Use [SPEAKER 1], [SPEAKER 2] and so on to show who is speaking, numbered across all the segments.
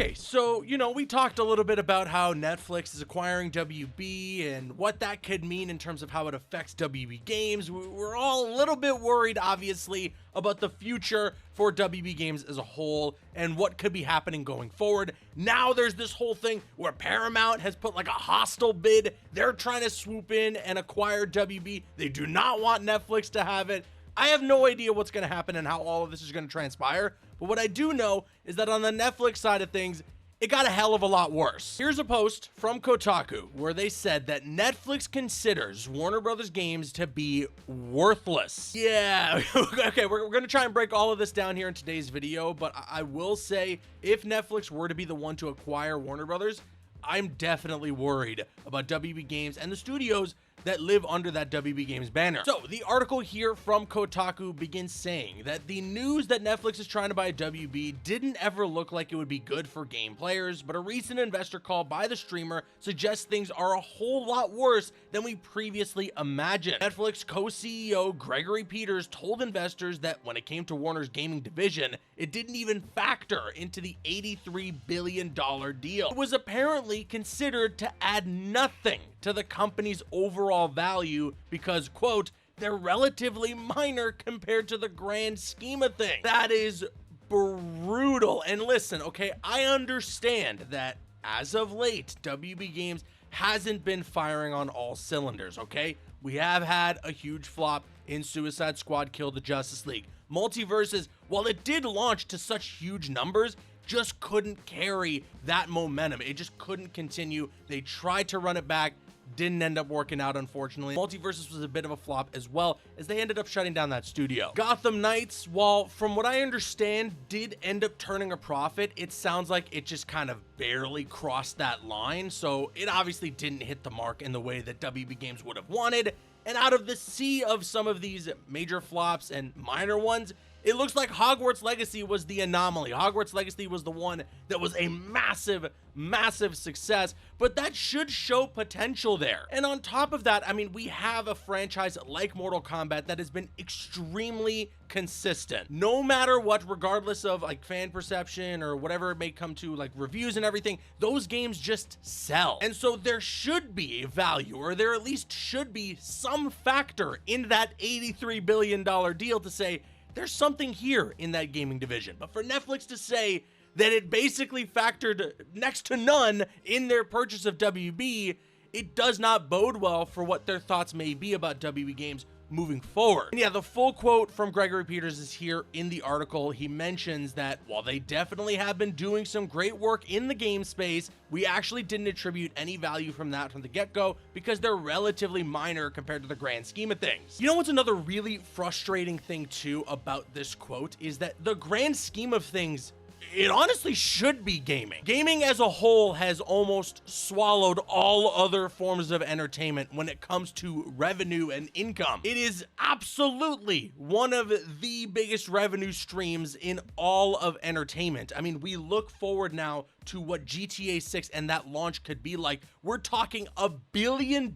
[SPEAKER 1] Okay, so, we talked a little bit about how Netflix is acquiring WB and what that could mean in terms of how it affects WB Games. We're all a little bit worried, obviously, about the future for WB Games as a whole and what could be happening going forward. Now there's this whole thing where Paramount has put like a hostile bid. They're trying to swoop in and acquire WB. They do not want Netflix to have it. I have no idea what's going to happen and how all of this is going to transpire, but what I do know is that on the Netflix side of things, it got a hell of a lot worse. Here's a post from Kotaku where they said that Netflix considers Warner Brothers games to be worthless. Yeah, okay, we're going to try and break all of this down here in today's video, but I will say if Netflix were to be the one to acquire Warner Brothers, I'm definitely worried about WB Games and the studios that live under that WB Games banner. So the article here from Kotaku begins saying that the news that Netflix is trying to buy WB didn't ever look like it would be good for game players, but a recent investor call by the streamer suggests things are a whole lot worse than we previously imagined. Netflix co-CEO Gregory Peters told investors that when it came to Warner's gaming division, it didn't even factor into the $83 billion deal. It was apparently considered to add nothing to the company's overall value because, quote, they're relatively minor compared to the grand scheme of things. That is brutal. And listen, okay, I understand that as of late, WB Games hasn't been firing on all cylinders, okay? We have had a huge flop in Suicide Squad Kill the Justice League. Multiverses, while it did launch to such huge numbers, just couldn't carry that momentum. It just couldn't continue. They tried to run it back, didn't end up working out, unfortunately. Multiverses was a bit of a flop as well, as they ended up shutting down that studio. Gotham Knights, while from what I understand did end up turning a profit, it sounds like it just kind of barely crossed that line, so it obviously didn't hit the mark in the way that WB Games would have wanted. And out of the sea of some of these major flops and minor ones, it looks like Hogwarts Legacy was the anomaly. Hogwarts Legacy was the one that was a massive, massive success, but that should show potential there. And on top of that, I mean, we have a franchise like Mortal Kombat that has been extremely consistent. No matter what, regardless of like fan perception or whatever it may come to, like reviews and everything, those games just sell. And so there should be value, or there at least should be some factor in that $83 billion deal to say, there's something here in that gaming division. But for Netflix to say that it basically factored next to none in their purchase of WB, it does not bode well for what their thoughts may be about WB Games moving forward. And yeah, the full quote from Gregory Peters is here in the article. He mentions that while they definitely have been doing some great work in the game space, we actually didn't attribute any value from that from the get-go because they're relatively minor compared to the grand scheme of things. You know what's another really frustrating thing too about this quote is that the grand scheme of things, it honestly should be gaming. Gaming as a whole has almost swallowed all other forms of entertainment when it comes to revenue and income. It is absolutely one of the biggest revenue streams in all of entertainment. I mean, we look forward now to what GTA 6 and that launch could be like. We're talking $1 billion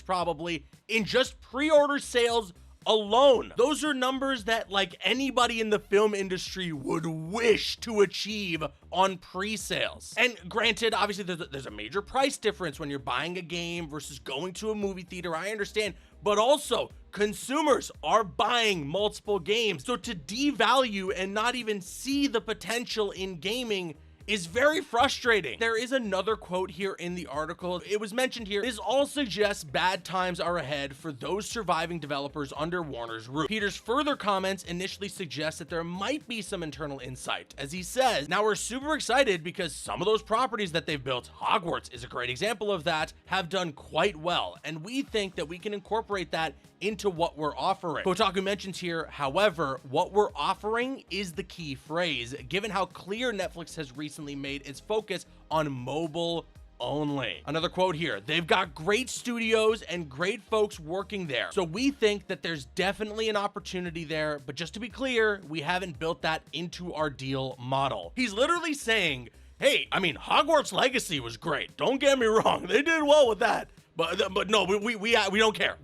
[SPEAKER 1] probably in just pre-order sales alone. Those are numbers that like anybody in the film industry would wish to achieve on pre-sales. And granted, obviously there's a major price difference when you're buying a game versus going to a movie theater, I understand, but also consumers are buying multiple games. So to devalue and not even see the potential in gaming is very frustrating. There is another quote here in the article. It was mentioned here. This all suggests bad times are ahead for those surviving developers under Warner's roof. Peters' further comments initially suggest that there might be some internal insight. As he says, now we're super excited because some of those properties that they've built, Hogwarts is a great example of that, have done quite well. And we think that we can incorporate that into what we're offering. Kotaku mentions here, however, what we're offering is the key phrase, given how clear Netflix has recently made its focus on mobile only. Another quote here, they've got great studios and great folks working there. So we think that there's definitely an opportunity there, but just to be clear, we haven't built that into our deal model. He's literally saying, hey, I mean, Hogwarts Legacy was great. Don't get me wrong. They did well with that. But no, we don't care.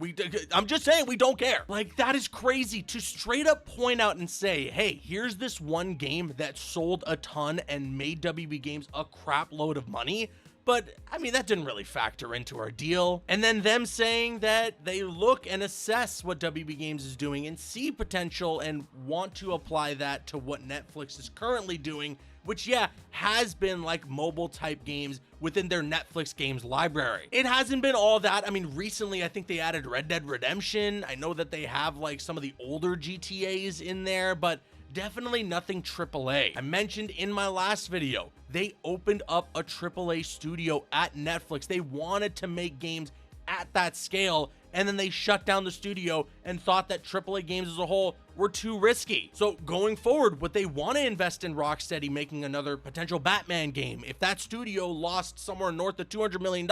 [SPEAKER 1] I'm just saying we don't care. Like, that is crazy to straight up point out and say, hey, here's this one game that sold a ton and made WB Games a crap load of money. But, I mean, that didn't really factor into our deal. And then them saying that they look and assess what WB Games is doing and see potential and want to apply that to what Netflix is currently doing, which, yeah, has been like mobile type games within their Netflix games library. It hasn't been all that. I mean, recently, I think they added Red Dead Redemption. I know that they have like some of the older GTAs in there, but definitely nothing AAA. I mentioned in my last video, they opened up a AAA studio at Netflix. They wanted to make games at that scale, and then they shut down the studio and thought that AAA games as a whole were too risky. So going forward, would they want to invest in Rocksteady making another potential Batman game if that studio lost somewhere north of $200 million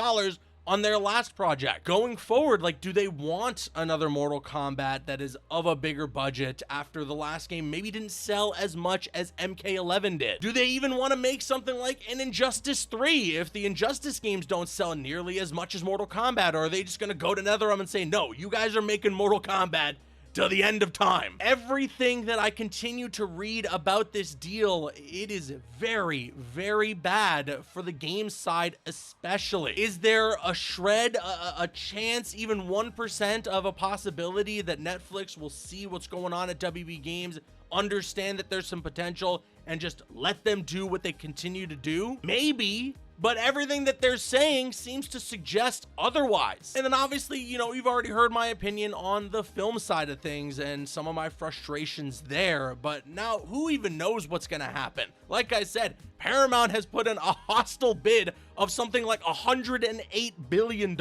[SPEAKER 1] on their last project? Going forward, like, do they want another Mortal Kombat that is of a bigger budget after the last game maybe didn't sell as much as MK11 did? Do they even want to make something like an Injustice 3 if the Injustice games don't sell nearly as much as Mortal Kombat? Or are they just going to go to NetherRealm and say, no, you guys are making Mortal Kombat to the end of time? Everything that I continue to read about this deal, it is very, very bad for the game side especially. Is there a shred, a chance, even 1% of a possibility that Netflix will see what's going on at WB Games, understand that there's some potential, and just let them do what they continue to do? Maybe. But everything that they're saying seems to suggest otherwise. And then obviously, you know, you've already heard my opinion on the film side of things and some of my frustrations there. But now, who even knows what's going to happen? Like I said, Paramount has put in a hostile bid of something like $108 billion.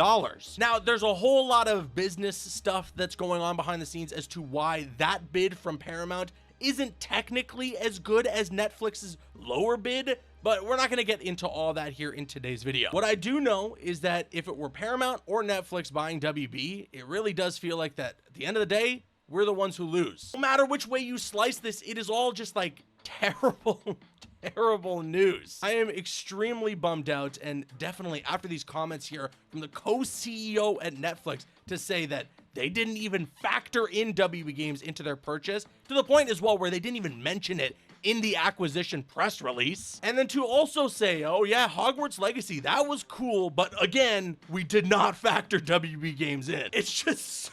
[SPEAKER 1] Now, there's a whole lot of business stuff that's going on behind the scenes as to why that bid from Paramount isn't technically as good as Netflix's lower bid, but we're not going to get into all that here in today's video. What I do know is that if it were Paramount or Netflix buying WB, it really does feel like that at the end of the day, we're the ones who lose. No matter which way you slice this, it is all just like terrible, terrible news. I am extremely bummed out, and definitely after these comments here from the co-CEO at Netflix to say that they didn't even factor in WB Games into their purchase, to the point as well where they didn't even mention it in the acquisition press release. And then to also say, oh yeah, Hogwarts Legacy, that was cool, but again, we did not factor WB Games in. It's just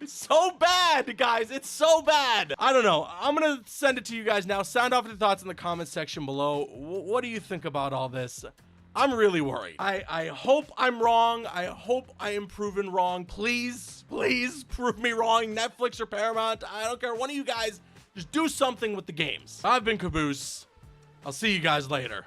[SPEAKER 1] it's so bad, guys. It's so bad. I don't know. I'm going to send it to you guys now. Sound off your thoughts in the comments section below. What do you think about all this? I'm really worried. I hope I'm wrong. I hope I am proven wrong. Please, please prove me wrong. Netflix or Paramount, I don't care. One of you guys, just do something with the games. I've been Caboose. I'll see you guys later.